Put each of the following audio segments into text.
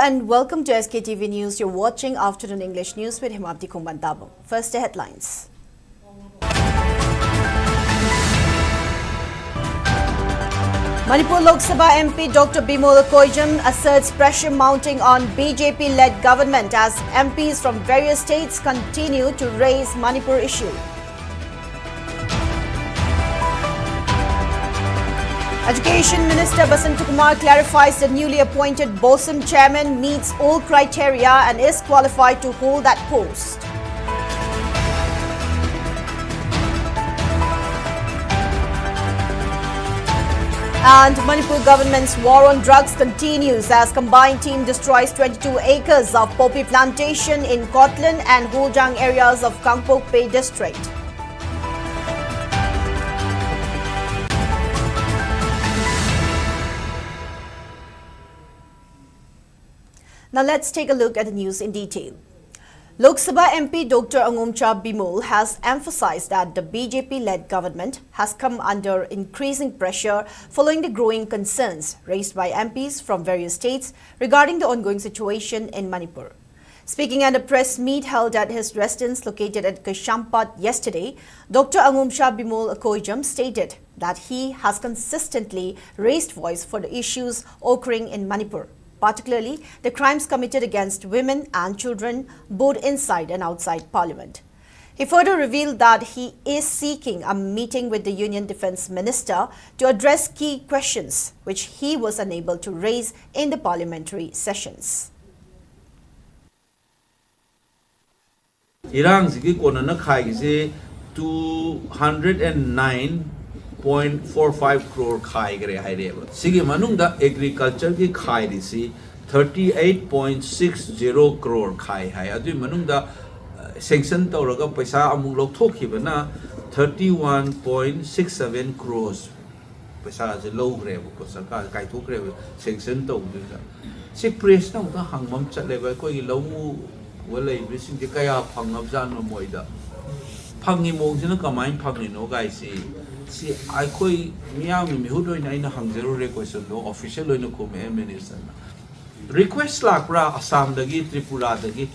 and welcome to SKTV News. You're watching Afternoon English News with Himapti Kumbantabo. First, the headlines. Manipur Lok Sabha MP Dr. Bimol Koijam asserts pressure mounting on BJP-led government as MPs from various states continue to raise Manipur issue. Education Minister Basantakumar clarifies the newly appointed BOSM chairman meets all criteria and is qualified to hold that post. And Manipur government's war on drugs continues as combined team destroys 22 acres of poppy plantation in Kotlan and Hojang areas of Kangpokpe district. Now let's take a look at the news in detail. Lok Sabha MP Dr. Angomcha Bimol has emphasized that the BJP-led government has come under increasing pressure following the growing concerns raised by MPs from various states regarding the ongoing situation in Manipur. Speaking at a press meet held at his residence located at Kashampat yesterday, Dr. Angomcha Bimol Koijam stated that he has consistently raised voice for the issues occurring in Manipur, particularly the crimes committed against women and children both inside and outside Parliament. He further revealed that he is seeking a meeting with the Union Defence Minister to address key questions which he was unable to raise in the parliamentary sessions. Irang sigi kona na khai se 209.45 crore khai gare hai re ba sigi manung da agriculture ki khai ri si 38.60 crore khai hai adu manung da sanction tawraga paisa amuk lok thokhi bana 31.67 crores paisa je low gre ko sarkar kai thok re sanction taw da si press na da hangmam chatle ba ko gi lomu wala ibising ke kaya phangab jan no moida phangi mong sina kamai phangni no gai si ai khoi miyam mi hudoi na ina hangjeru re question do official loina ko me minister request lak ra assam dagi tripura dagi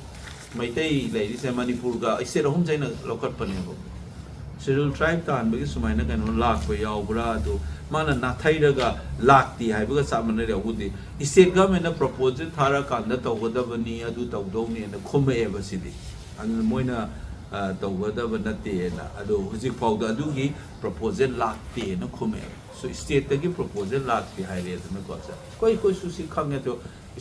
maitai lady se manipur ga ise rohum jaina lokat pane bo schedule tribe tan bagi sumaina kan lak ko yaw bra do mana na thairaga lakti hai baga samana re hudi state government na proposal thara kan da tawgadabani adu tawdoni na khome ba sidi an moina tawgadaba nate na adu hujik fawda adu gi proposal lakti na khome so state gi proposal lakti hai re na ko sa koi su si khang to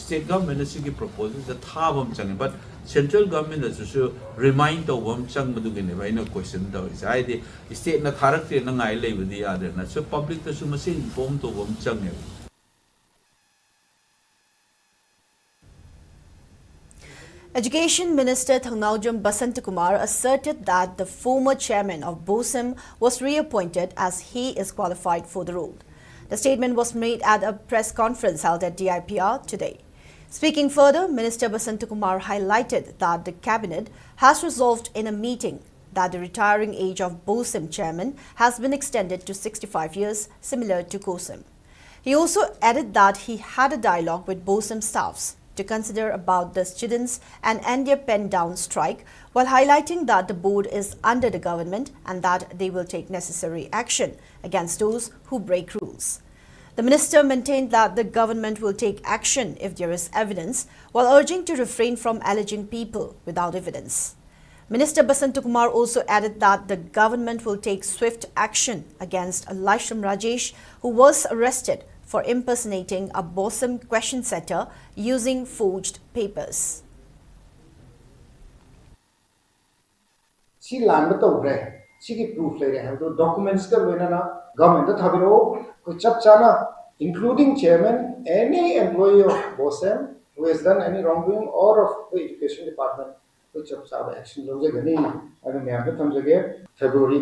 state government is gi proposal the thabam chang but central government is remind of wam chang madu gi ne bai na question do is ai de state na tharak te na ngai le budi ya de na so public to su machine inform to wam chang ne. Education Minister Thangnaujam Basantakumar asserted that the former chairman of BOSM was reappointed as he is qualified for the role. The statement was made at a press conference held at DIPR today. Speaking further, Minister Basantakumar highlighted that the cabinet has resolved in a meeting that the retiring age of BOSM chairman has been extended to 65 years, similar to COSM. He also added that he had a dialogue with BOSM staffs to consider about the students and end their pen down strike, while highlighting that the board is under the government and that they will take necessary action against those who break rules. The minister maintained that the government will take action if there is evidence, while urging to refrain from alleging people without evidence. Minister Basantakumar also added that the government will take swift action against Laishram Rajesh, who was arrested for impersonating a BOSM question setter using forged papers. She landed over she proof have the documents government including chairman, any employee of BOSM who has done any wrongdoing or of the education department which action February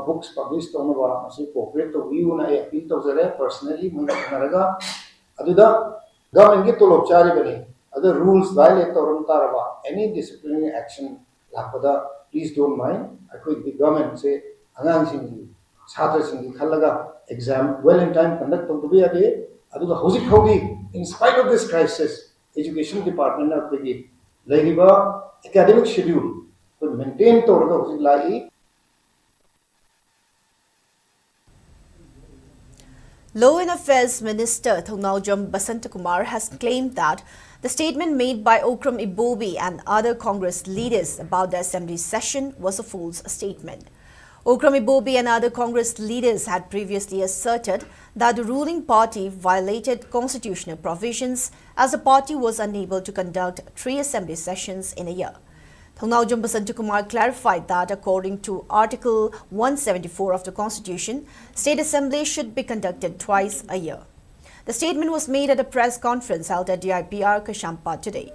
books published cooperate to view na appeal to personally government get other rules violate any disciplinary action please don't mind. I could the government say exam well in time conduct aduga hojik hodi in spite of this crisis education department na pegi laiba academic schedule to maintain tawraga hojik lai. Law and Affairs Minister Thongnaujam Basantakumar has claimed that the statement made by Okram Ibobi and other Congress leaders about the Assembly session was a false statement. Okram Ibobi and other Congress leaders had previously asserted that the ruling party violated constitutional provisions as the party was unable to conduct 3 Assembly sessions in a year. Thongnaujam Basantakumar clarified that according to Article 174 of the Constitution, State Assembly should be conducted twice a year. The statement was made at a press conference held at DIPR Kashampa today.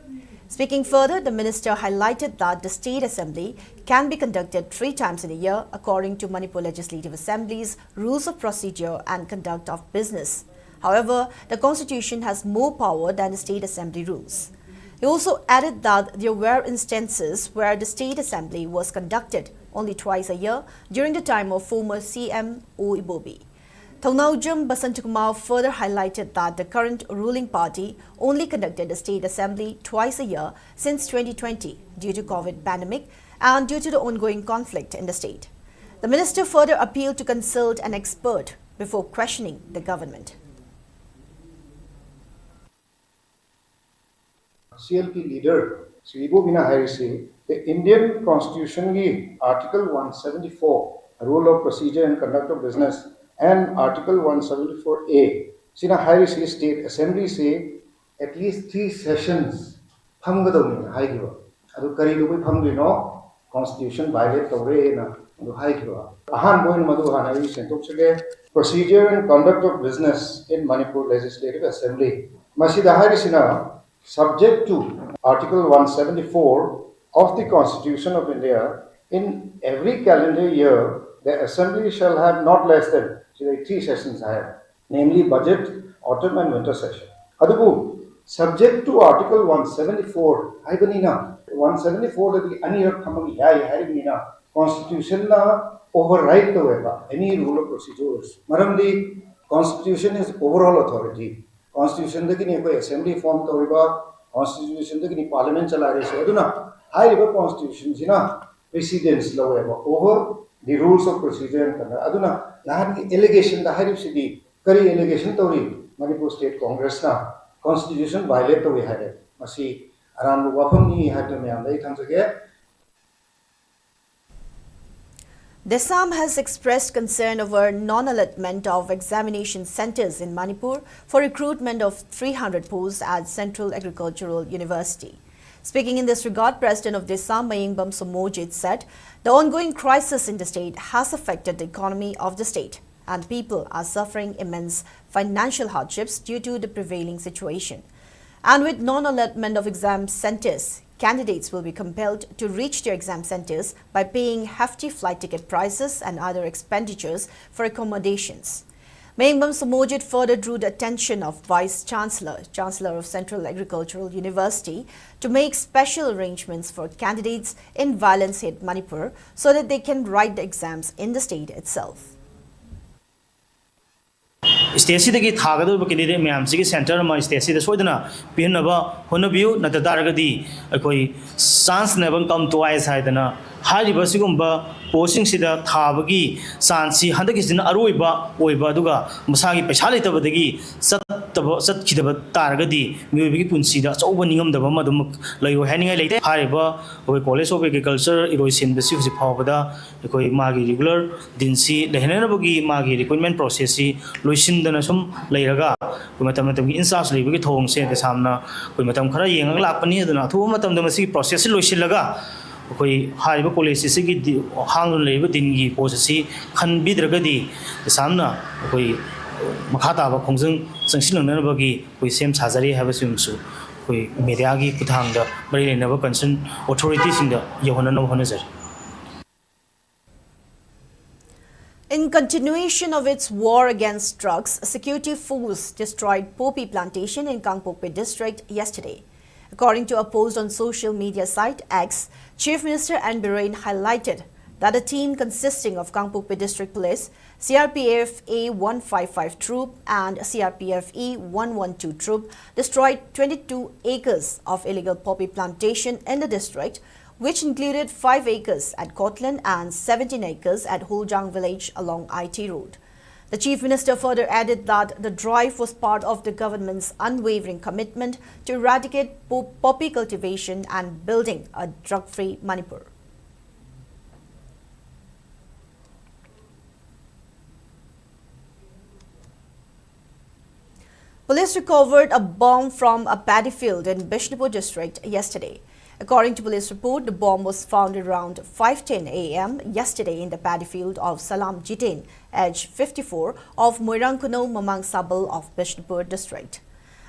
Speaking further, the minister highlighted that the State Assembly can be conducted 3 times in a year according to Manipur Legislative Assembly's rules of procedure and conduct of business. However, the Constitution has more power than the State Assembly rules. He also added that there were instances where the State Assembly was conducted only twice a year during the time of former CM O. Ibobi. Thongnaujam Basantakumar further highlighted that the current ruling party only conducted the State Assembly twice a year since 2020 due to COVID pandemic and due to the ongoing conflict in the state. The minister further appealed to consult an expert before questioning the government. CLP leader Sri Bobina Harisi, the Indian Constitution Article 174, Rule of Procedure and Conduct of Business, and Article 174A, Sina Harisi State Assembly say at least 3 sessions. Phamgadawni haigiwa. Adu kari du boi phamgri no Constitution violate tawre na adu haigiwa. Ahan boin madu hanai sentok chage Procedure and Conduct of Business in Manipur Legislative Assembly. Masida Harisi na subject to Article 174 of the Constitution of India, in every calendar year, the Assembly shall have not less than 3 sessions, namely budget, autumn and winter session. Adubu, subject to Article 174, 174 the Anirak Kamagi Hai Constitution override the any rule of procedures. Madam, the Constitution is overall authority. Constitution the assembly form the Constitution the parliament high constitution precedence over the rules of procedure and aduna allegation the high city curry allegation to Manipur State Congress na Constitution violate to had masi aram wafam ni had me am dai thanjage. Desam has expressed concern over non-allotment of examination centres in Manipur for recruitment of 300 posts at Central Agricultural University. Speaking in this regard, President of Desam, Mayingbam Somojit, said the ongoing crisis in the state has affected the economy of the state and people are suffering immense financial hardships due to the prevailing situation. And with non-allotment of exam centres, candidates will be compelled to reach their exam centres by paying hefty flight ticket prices and other expenditures for accommodations. Mayingbam Somojit further drew the attention of Vice-Chancellor, Chancellor of Central Agricultural University, to make special arrangements for candidates in violence-hit Manipur so that they can write the exams in the state itself. State Tagado candidate Mamsi Center, my state Swedena, Pinaba, Honabu, Natadaragadi, a sans never come twice Haidana, Hadi Basigumba, posting Sida, Tabagi, Sansi, Handakis in Aruiba, Oibaduga, Masagi Pachalita Badagi, Sat Kitaba Targadi, Mubi Punsida, so opening the Bamadum, like you're handing a later, Hariba, or College of Agriculture, Erosin, the Susi Pavada, the Magi regular, didn't see the Henabagi, Magi recruitment process, Lucian the Nasum, Lairaga, Kumatam insas, Libby Tong, said the Samna, Kumatam Kara, young Lapani, the Natumatam, the Masi process, Lucilaga. High police hang labor dingy policy can be dragadi the samna Makata Kongzung Sanction Nabagi with same Hazari have assumed so we Mediagi Putanga but they never concern authorities in the Yohana Honazar. In continuation of its war against drugs, security force destroyed poppy plantation in Kangpokpe district yesterday. According to a post on social media site X, Chief Minister N. Birain highlighted that a team consisting of Kangpokpi District Police, CRPF A155 Troop and CRPF E112 Troop destroyed 22 acres of illegal poppy plantation in the district, which included 5 acres at Kotlan and 17 acres at Huljang village along IT road. The Chief Minister further added that the drive was part of the government's unwavering commitment to eradicate poppy cultivation and building a drug-free Manipur. Police recovered a bomb from a paddy field in Bishnupur district yesterday. According to police report, the bomb was found around 5:10 a.m. yesterday in the paddy field of Salam Jitain, age 54, of Moirangkuno Mamang Sabal of Bishnupur district.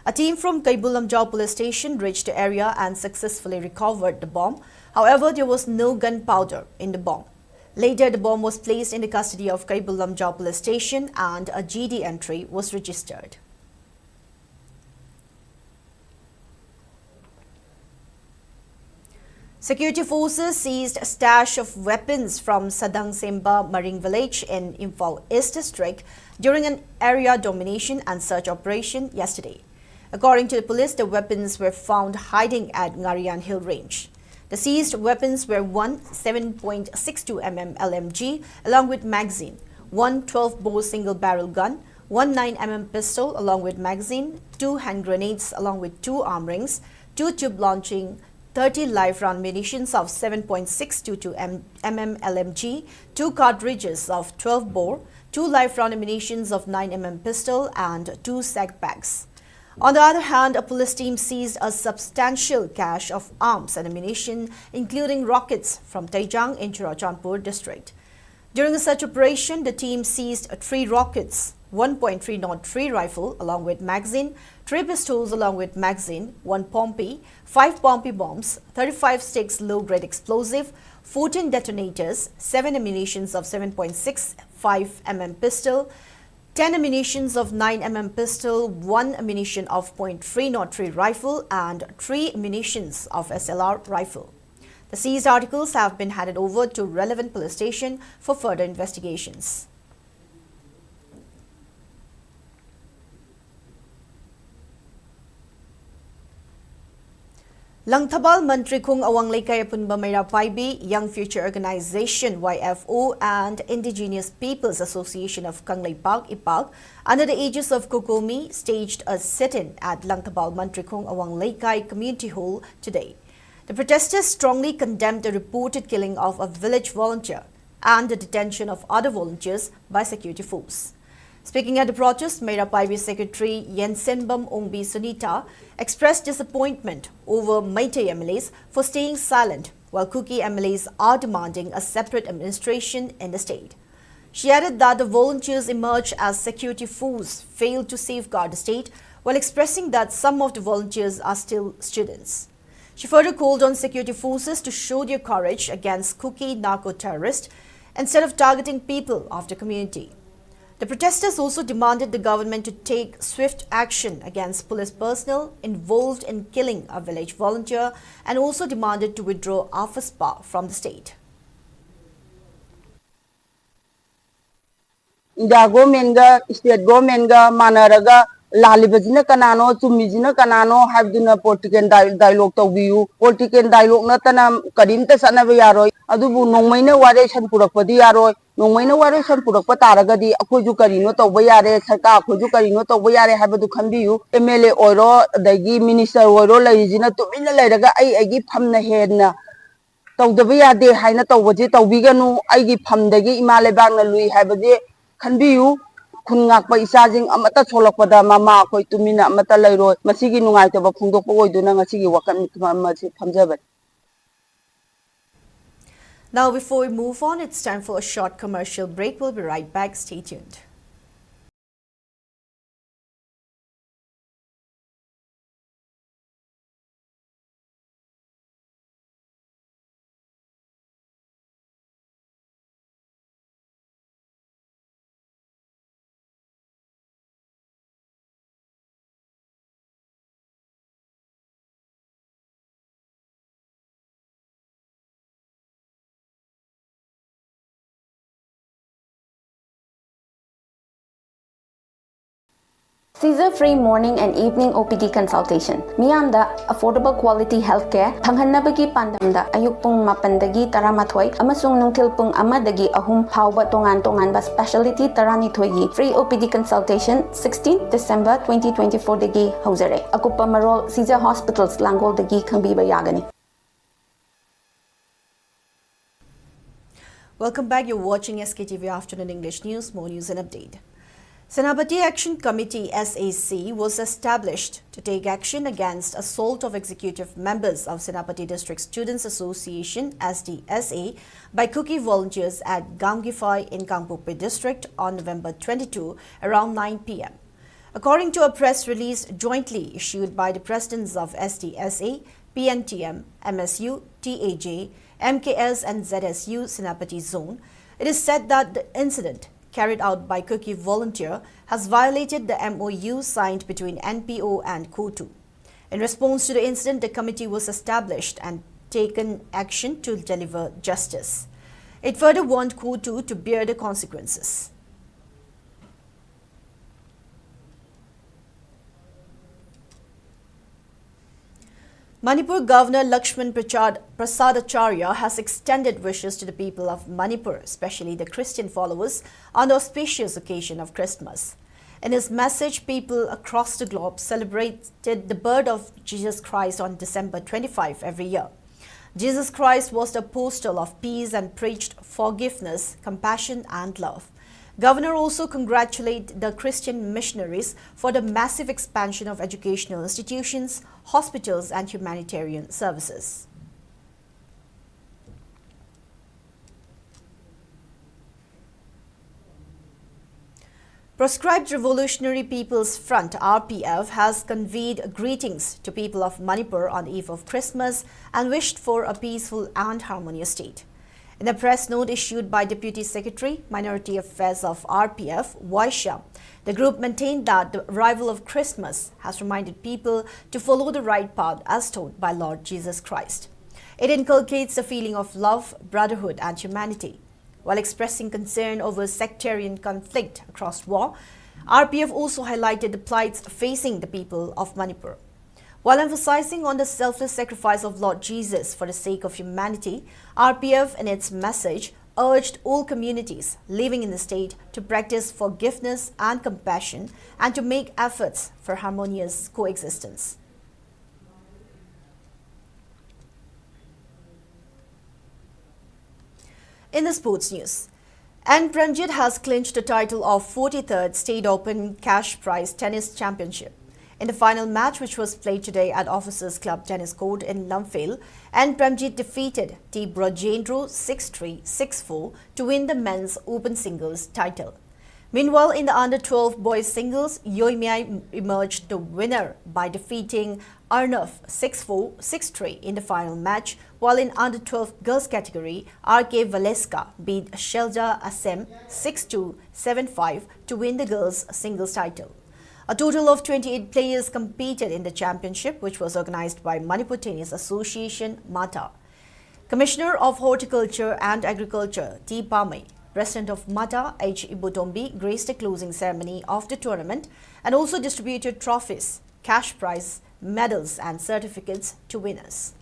A team from Kaibulamjau police station reached the area and successfully recovered the bomb. However, there was no gunpowder in the bomb. Later, the bomb was placed in the custody of Kaibulamjau police station and a GD entry was registered. Security forces seized a stash of weapons from Sadang Semba Maring village in Imphal East district during an area domination and search operation yesterday. According to the police, the weapons were found hiding at Ngarian Hill range. The seized weapons were one 7.62 mm LMG along with magazine, one 12-bore single-barrel gun, one 9 mm pistol along with magazine, 2 hand grenades along with 2 arm rings, 2 tube launching 30 live round munitions of 7.622 mm LMG, 2 cartridges of 12 bore, 2 live round munitions of 9 mm pistol and 2 sack bags. On the other hand, a police team seized a substantial cache of arms and ammunition, including rockets from Taijang in Churachandpur district. During a such operation, the team seized 3 rockets, 1.303 rifle along with magazine, 3 pistols along with magazine, 1 Pompey, 5 Pompey bombs, 35 sticks low-grade explosive, 14 detonators, 7 ammunitions of 7.65 mm pistol, 10 ammunitions of 9 mm pistol, 1 ammunition of .303 rifle and 3 ammunitions of SLR rifle. The seized articles have been handed over to relevant police station for further investigations. Langthabal Mantri Khung Awang Lekay Apunba Meira Paibi, Young Future Organization YFO and Indigenous Peoples Association of Kangleipak Ipag, under the aegis of Kokomi, staged a sit-in at Langthabal Mantri Khung Awang Lekay Community Hall today. The protesters strongly condemned the reported killing of a village volunteer and the detention of other volunteers by security force. Speaking at the protest, Meira Paibi Secretary Yensenbam Ongbi Sunita expressed disappointment over Meitei MLAs for staying silent while Kuki MLAs are demanding a separate administration in the state. She added that the volunteers emerged as security force failed to safeguard the state while expressing that some of the volunteers are still students. She further called on security forces to show their courage against Kuki narco-terrorists instead of targeting people of the community. The protesters also demanded the government to take swift action against police personnel involved in killing a village volunteer and also demanded to withdraw AFSPA from the state. India government ga state government ga manaraga lalibajina kanano chumijina kanano habduna political dialogue tawbiu political dialogue natana kadimta sanaba yaroi adubu nongmaina ware san purakpadi yaroi nongmaina ware san purakpa taragadi akhoju karino tawba yare sarka akhoju karino tawba yare habadu khambiu MLA oiro dagi minister oiro laijina tumina lairaga ai phamna henna tawdaba yade haina tawbaje tawbiganu aigi phamdagi imale bangna lui habaje khanbiu khungak pa isajing amata tholakpada mama khoi tumina amata lairoi masigi nungaitaba phungdokpa oiduna ngasigi wakan masi phamjabe. Now before we move on, it's time for a short commercial break. We'll be right back. Stay tuned. Seizure-free morning and evening OPD consultation. Miyamda affordable quality healthcare thanghanabagi pandamda ayuk pung 8 13 amasung nungthil pung 1 ahum phawba tongan-tonganba specialty 12 gi free OPD consultation 16 December 2024 dagi hauzare. Akupa marol Caesar Hospitals Langol dagi khangbiba yagani. Welcome back. You're watching SKTV Afternoon English News. More news and update. Senapati Action Committee SAC was established to take action against assault of executive members of Senapati District Students Association SDSA by Cookie volunteers at Gamgifai in Kangpope District on November 22 around 9 p.m. According to a press release jointly issued by the presidents of SDSA, PNTM, MSU, TAJ, MKS and ZSU Senapati Zone, it is said that the incident carried out by Cookie volunteer has violated the MOU signed between NPO and KOTU. In response to the incident, the committee was established and taken action to deliver justice. It further warned KOTU to bear the consequences. Manipur Governor Lakshman Prasad Acharya has extended wishes to the people of Manipur, especially the Christian followers, on the auspicious occasion of Christmas. In his message, people across the globe celebrated the birth of Jesus Christ on December 25 every year. Jesus Christ was the apostle of peace and preached forgiveness, compassion and love. Governor also congratulated the Christian missionaries for the massive expansion of educational institutions, hospitals and humanitarian services. Proscribed Revolutionary People's Front (RPF) has conveyed greetings to people of Manipur on the eve of Christmas and wished for a peaceful and harmonious state. In a press note issued by Deputy Secretary, Minority Affairs of RPF, Vaishya, the group maintained that the arrival of Christmas has reminded people to follow the right path as taught by Lord Jesus Christ. It inculcates a feeling of love, brotherhood and humanity. While expressing concern over sectarian conflict across war, RPF also highlighted the plights facing the people of Manipur. While emphasizing on the selfless sacrifice of Lord Jesus for the sake of humanity, RPF in its message urged all communities living in the state to practice forgiveness and compassion and to make efforts for harmonious coexistence. In the sports news, N. Premjit has clinched the title of 43rd State Open Cash Prize Tennis Championship. In the final match, which was played today at Officers Club Tennis Court in Imphal, N. Premjit defeated T. Brajendra 6-3, 6-4 to win the men's open singles title. Meanwhile, in the under-12 boys singles, Yoimiai emerged the winner by defeating Arnav 6-4, 6-3 in the final match, while in under-12 girls category, R.K. Valeska beat Shelja Asem 6-2, 7-5 to win the girls singles title. A total of 28 players competed in the championship, which was organized by Manipur Tennis Association, MATA. Commissioner of Horticulture and Agriculture, T. Pamay, President of MATA, H. Ibutombi, graced the closing ceremony of the tournament and also distributed trophies, cash prize, medals and certificates to winners.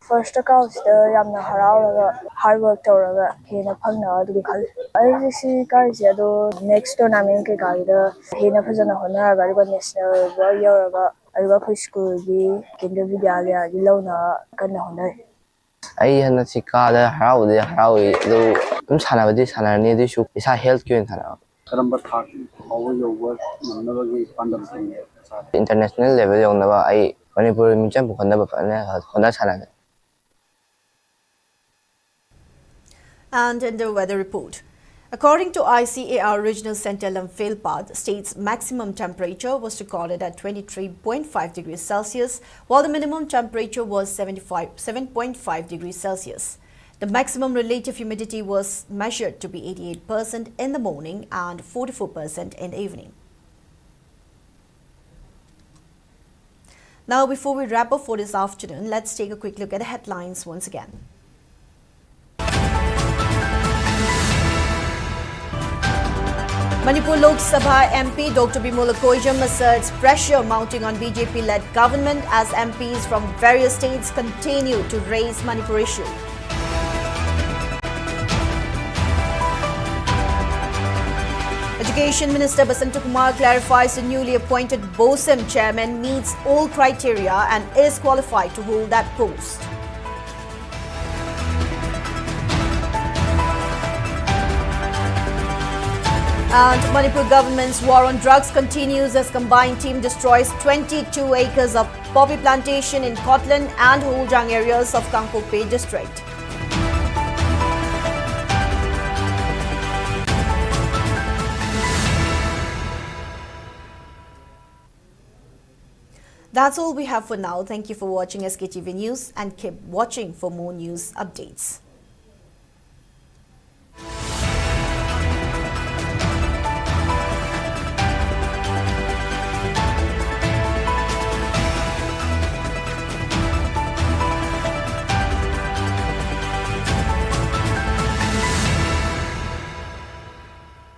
First account yamna harauraga hard work tawraga hena phangna adu khal ai si kai do next tournament ke kai da hena phajana honaraga ri national ba yaraga ariba khoi school gi kendra vidyalaya gi lawna kanna honai ai hana sikada haraude haraui do tum sanabadi sanarni de su isa health ki thana karamba thak hawo yoga namnabagi pandam thing international level yonaba ai manipur micham khonna ba phana khonna sanana. And in the weather report, According to ICAR Regional Center Imphal, state's maximum temperature was recorded at 23.5 degrees Celsius, while the minimum temperature was 7.5 degrees Celsius. The maximum relative humidity was measured to be 88% in the morning and 44% in the evening. Now, before we wrap up for this afternoon, let's take a quick look at the headlines once again. Manipur Lok Sabha MP Dr. Bimula Koijam asserts pressure mounting on BJP-led government as MPs from various states continue to raise Manipur issue. Education Minister Basanta Kumar clarifies the newly appointed BOSIM chairman meets all criteria and is qualified to hold that post. And Manipur government's war on drugs continues as combined team destroys 22 acres of poppy plantation in Kotlan and Holjang areas of Kangpokpe district. That's all we have for now. Thank you for watching SKTV News and keep watching for more news updates.